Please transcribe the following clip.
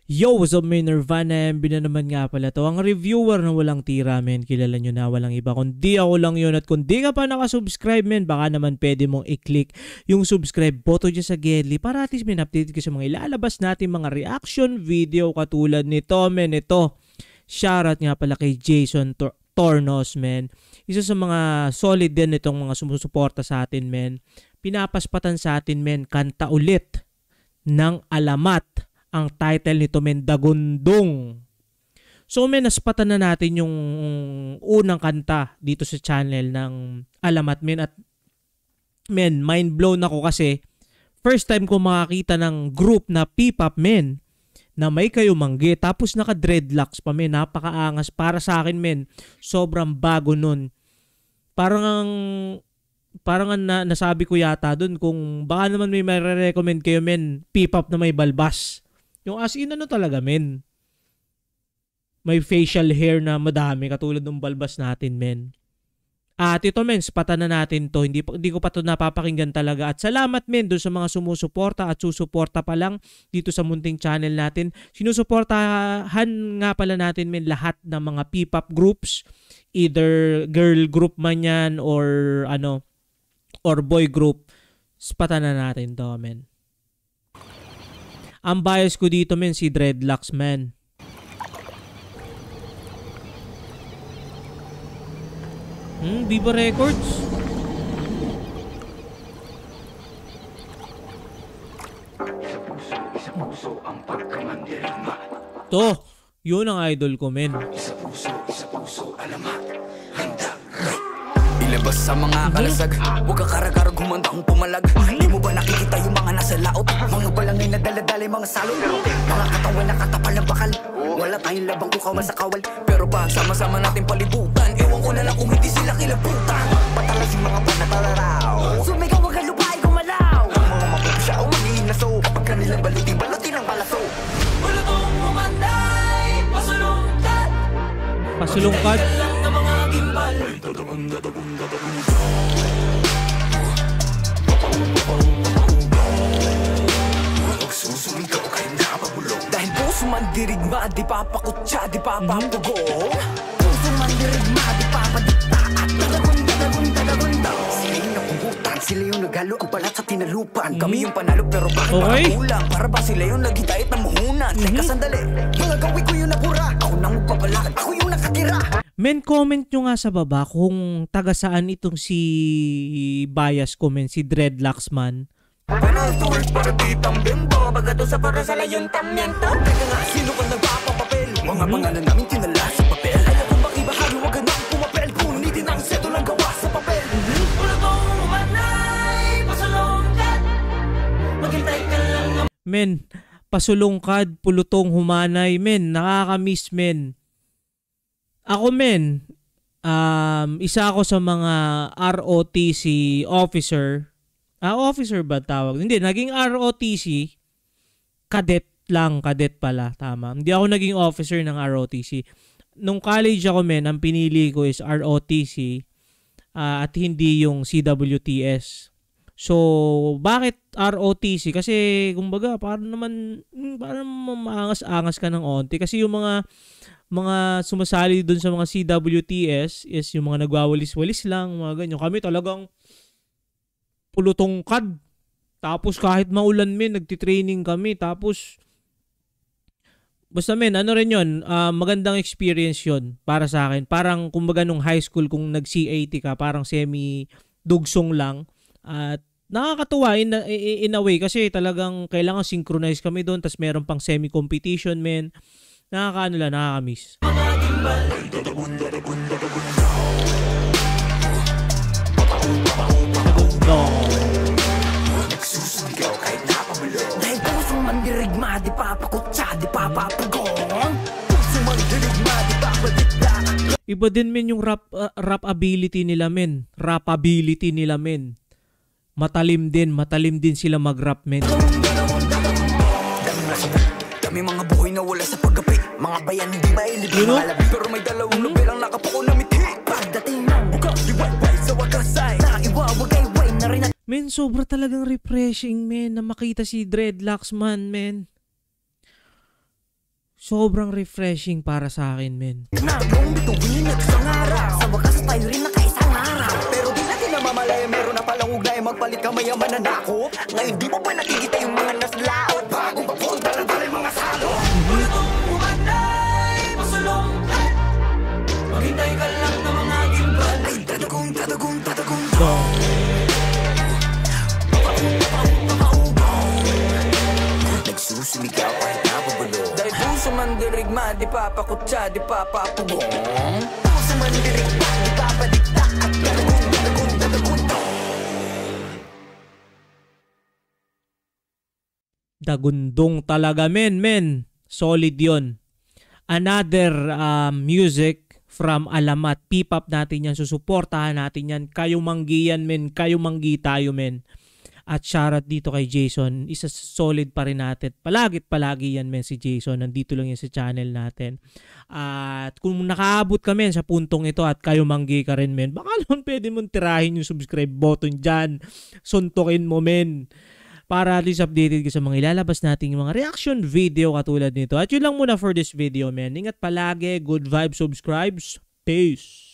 Yo, what's up men, Nirvana MB na naman nga pala to. Ang reviewer na walang tira men, kilala nyo na walang iba. Kundi ako lang yun, at kung di ka pa nakasubscribe men, baka naman pwede mong i-click yung subscribe button dyan sa Gedli para at least men update ka sa mga ilalabas natin mga reaction video katulad nito men. Ito, shoutout nga pala kay Jason Tornos men. Isa sa mga solid din itong mga sumusuporta sa atin men. Pinapaspatan sa atin men, kanta ulit ng Alamat. Ang title nito men, Dagundong. So men, naspatan na natin yung unang kanta dito sa channel ng Alamat men. At men, mind blown ako kasi first time ko makakita ng group na P-pop men na may kayumanggi tapos naka dreadlocks pa men. Napakaangas para sa akin men. Sobrang bago nun. Parang nasabi ko yata dun kung baka naman may recommend kayo men, P-pop na may balbas. Yung as in ano talaga men. May facial hair na madami katulad ng balbas natin men. At ito men, spatan na natin to. Hindi ko pa to napapakinggan talaga. At salamat men doon sa mga sumusuporta at susuporta pa lang dito sa munting channel natin. Sinusuportahan nga pala natin men lahat ng mga P-pop groups. Either girl group man yan or or boy group. Spatan na natin to men. Ang bias ko dito men si Dreadlocks man. Viva Records. To, yun ang idol ko men. Isa puso, alamat, handa. Ilabas sa mga kalasag, huwag ka karagarag, humanda kong pumalag. Di mo ba nakikita yung mga nasa laot? Mga balangay na daladalay, mga salon. Mga katawan na katapal ng bakal. Wala tayong labang kung kawal sa kawal. Pero pag sama-sama natin palibutan, ewan ko na lang kung hindi sila kilabutan. Patalas yung mga panatalaraw. Sumigaw wag ang lupay kumalaw. Ang mga mapupusya o magiging naso, kapag kanilang balutin ang palaso. Balutong umanday, pasulungkat. Pasulungkat? Dahil puso man dirigma, di papakutsa, di papapugong. Puso man dirigma, di papadikta, at dagagunda. Sila yung napugutan, sila yung naghalo ang balat sa tinalupan. Kami yung panalo pero bakit parang kulang? Para ba sila yung nagitayat ng muhunan? Teka sandali, mga gawi ko yung napura. Ako nang magpapalakad, ako yung nakatira. Men, comment nyo nga sa baba kung taga saan itong si bias ko men, si Dreadlocks man. Panasulit para ditang bimbo, bagato sa para sa layong tamyento. Teka nga, sino ka nagpapapapel? Mga pangalan namin tinala sa papel. Alam kong bakibahari, wag ka nang pumapel. Punitin ang seto lang gawa sa papel. Wala kong umanay, pasulungkat. Maghintay ka lang. Men, pasulungkad, pulutong humanay men, nakakamiss men. Ako men, isa ako sa mga ROTC officer. Officer ba tawag? Hindi, naging ROTC. Cadet pala, tama. Hindi ako naging officer ng ROTC. Nung college ako men, ang pinili ko is ROTC at hindi yung CWTS. So, bakit ROTC? Kasi, kumbaga, parang naman maangas-angas ka ng onti. Kasi yung mga sumasali dun sa mga CWTS is yung mga nagwawalis-walis lang, mga ganyan. Kami talagang pulutongkad. Tapos kahit maulan men, nagtitraining kami. Tapos, basta men, ano rin yun, magandang experience yun para sa akin. Parang, kumbaga nung high school, kung nag-CAT ka, parang semi-dugsong lang. At nakakatuwa in a way kasi talagang kailangan synchronize kami doon. Tapos meron pang semi-competition men. Nakakamiss. Nagsusuligaw kahit napabulong. Dahil puso man dirigma, di papakutsa, di papapugong. Puso man dirigma, di papadikta. Iba din men yung rap ability nila men. Rapability nila men. Matalim din sila mag-rap men. Kami mga buhay na wala sa paggapi. Mga bayan hindi mailib ng malabi. Pero may dalawang nobelang nakapuko na mithi. Pagdating ng buka, liwayway sa wakasay. Naiwawagay-way na rin. Men, sobra talagang refreshing men na makita si Dreadlocks man men. Sobrang refreshing para sa akin, men. Nagong bituin at isang araw, sa wakas tayo rin nakaisang araw. Pero di natin namamalaya, meron na palang ugnay, magpalit ka mayaman na nako. Ngayon di mo ba nakikita yung mga naslaot? Bagong papunta na pala yung mga salo. Bulutong umanay, masulong. Maghintay ka lang na mga gimbal. Ay, tatagong, tatagong, tatagong. Nagsusumigaw kahit napabulo. Dahil puso man dirigma, di papakutsa, di papapugong. Puso man dirigma, di papadikta, at tatagong, tatagong, tatagong. Dagundong talaga, men. Solid yon. Another music from Alamat. P-pop natin yan. Susuportahan natin yan. Kayo manggi yan, men. Kayo manggi tayo, men. At shoutout dito kay Jason. Isa solid pa rin natin. Palagi yan, men, si Jason. Nandito lang yan sa channel natin. At kung nakaabot ka, men, sa puntong ito at kayo manggi ka rin, men, baka naman pwede mong tirahin yung subscribe button dyan. Suntukin mo, men. Para at least updated ka sa mga ilalabas nating mga reaction video katulad nito. At yun lang muna for this video, men. Ingat palagi. Good vibes, subscribes. Peace.